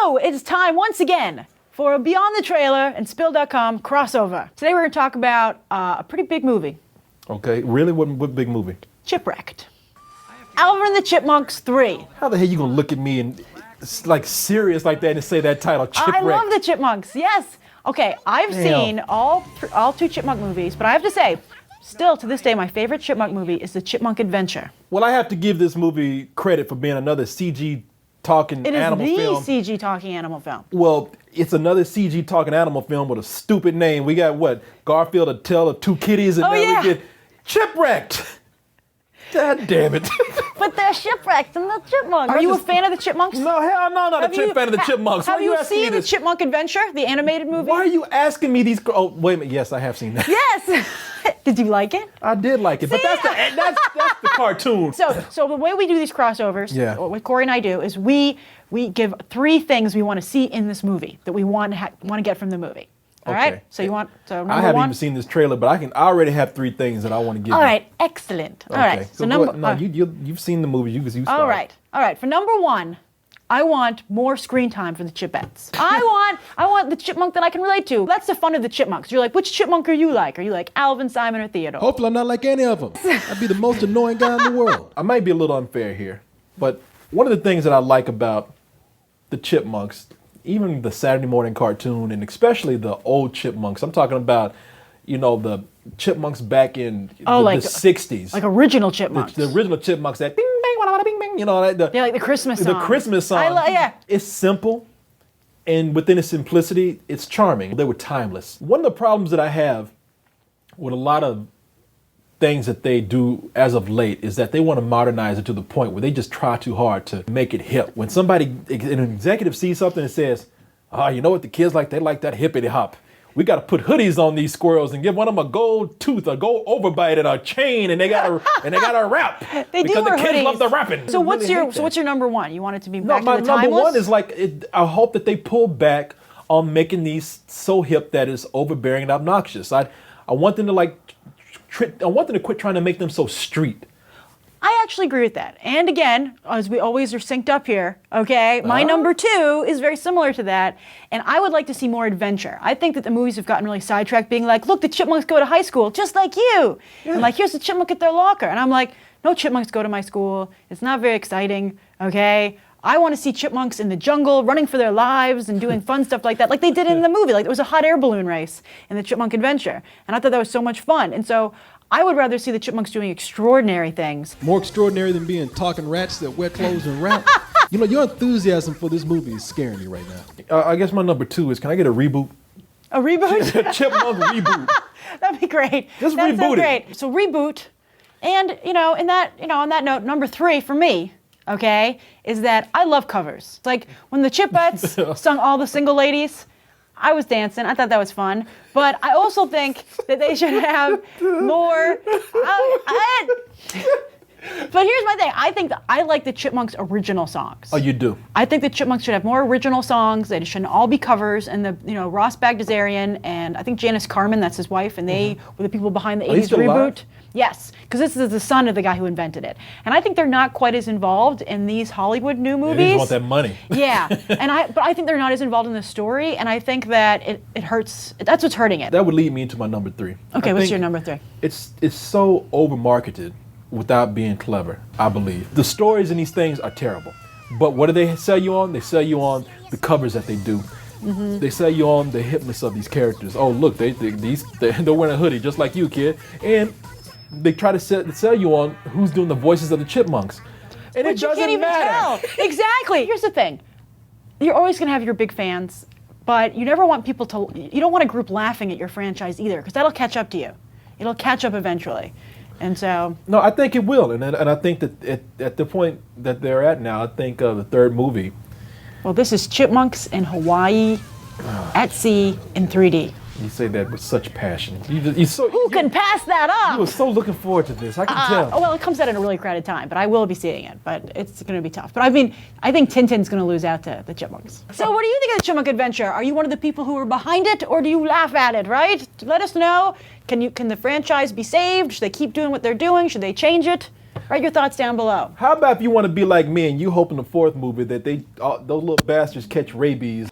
So it's time once again for a Beyond the Trailer and Spill.com crossover. Today we're going to talk about a pretty big movie. Okay, really? What big movie? Chipwrecked. Alvin and the Chipmunks 3. How the hell you gonna look at me and like serious like that and say that title, Chipwrecked? I love the Chipmunks, yes. Okay, I've seen all two Chipmunk movies, but I have to say, still to this day, my favorite Chipmunk movie is the Chipmunk Adventure. Well, I have to give this movie credit for being another CG talking animal film. It is the CG talking animal film. Well, it's another CG talking animal film with a stupid name. We got what? Garfield, A Tale of Two Kitties, and now we get Chipwrecked. God damn it. But they're shipwrecked in the Chipmunks. Are you a fan of the Chipmunks? No, hell no, not a fan of the Chipmunks. Have you seen the Chipmunk Adventure, the animated movie? Why are you asking me these? Oh, wait a minute. Yes, I have seen that. Yes. Did you like it? I did like it, but that's the cartoon. So the way we do these crossovers, what Korey and I do, is we give 3 things we want to see in this movie that we want to get from the movie. All right. So you want number I haven't one? even seen this trailer, but I already have 3 things that I want to give. All right. Excellent. All right. So number you've seen the movie. You start. All right. All right. For number 1, I want more screen time for the Chipettes. I want the chipmunk that I can relate to. That's the fun of the Chipmunks. You're like, which chipmunk are you like? Are you like Alvin, Simon, or Theodore? Hopefully I'm not like any of them. I'd be the most annoying guy in the world. I might be a little unfair here, but one of the things that I like about the Chipmunks, even the Saturday morning cartoon, and especially the old Chipmunks, I'm talking about, the Chipmunks back in the 60s. Like original Chipmunks. The original Chipmunks that bing, bang, wada, wada, bing, bang, yeah, like the Christmas song. The Christmas song. It's simple, and within its simplicity, it's charming. They were timeless. One of the problems that I have with a lot of things that they do as of late is that they want to modernize it to the point where they just try too hard to make it hip. When an executive sees something and says, you know what the kids like? They like that hippity hop. We got to put hoodies on these squirrels and give one of them a gold tooth, a gold overbite, and a chain, and they got to rap. They do because wear the kids hoodies. love the rapping. So what's your number 1? You want it to be back to the timeless? My number 1 is I hope that they pull back on making these so hip that it's overbearing and obnoxious. I want them to quit trying to make them so street. I actually agree with that. And again, as we always are synced up here, okay, my number 2 is very similar to that. And I would like to see more adventure. I think that the movies have gotten really sidetracked being like, look, the Chipmunks go to high school just like you. Yeah. And like, here's the Chipmunk at their locker. And I'm like, no Chipmunks go to my school. It's not very exciting, okay? I want to see Chipmunks in the jungle running for their lives and doing fun stuff like that, like they did in the movie. Like there was a hot air balloon race in the Chipmunk Adventure. And I thought that was so much fun. And so I would rather see the Chipmunks doing extraordinary things. More extraordinary than being talking rats that wear clothes and rap. Your enthusiasm for this movie is scaring me right now. I guess my number 2 is, can I get a reboot? A reboot? A Chipmunk reboot. That'd be great. Just reboot so it. Great. So reboot. And, on that note, number 3 for me, okay, is that I love covers. It's like when the Chipettes sung All the Single Ladies, I was dancing. I thought that was fun. But I also think that they should have more. But here's my thing. I think that I like the Chipmunks' original songs. Oh, you do? I think the Chipmunks should have more original songs. They shouldn't all be covers. And Ross Bagdasarian and I think Janice Carmen, that's his wife, and they were the people behind the 80s reboot. Alive? Yes, because this is the son of the guy who invented it. And I think they're not quite as involved in these Hollywood new movies. They just want that money. Yeah, but I think they're not as involved in the story, and I think that it hurts. That's what's hurting it. That would lead me into my number 3. Okay, what's your number 3? It's so over-marketed without being clever, I believe. The stories in these things are terrible. But what do they sell you on? They sell you on the covers that they do. Mm-hmm. They sell you on the hipness of these characters. Oh, look, they're wearing a hoodie just like you, kid. And they try to sell you on who's doing the voices of the Chipmunks. And but it doesn't you can't even matter. Tell. Exactly. Here's the thing. You're always going to have your big fans, but you never want people to, you don't want a group laughing at your franchise either, because that'll catch up to you. It'll catch up eventually. And so. No, I think it will. And I think that at the point that they're at now, I think the 3rd movie. Well, this is Chipmunks in Hawaii at sea in 3D. You say that with such passion. Who can pass that up? You were so looking forward to this. I can tell. Well, it comes out at a really crowded time, but I will be seeing it. But it's going to be tough. But I think Tintin's going to lose out to the Chipmunks. So what do you think of the Chipmunk Adventure? Are you one of the people who are behind it, or do you laugh at it, right? Let us know. Can the franchise be saved? Should they keep doing what they're doing? Should they change it? Write your thoughts down below. How about if you want to be like me and you hope in the fourth movie that those little bastards catch rabies?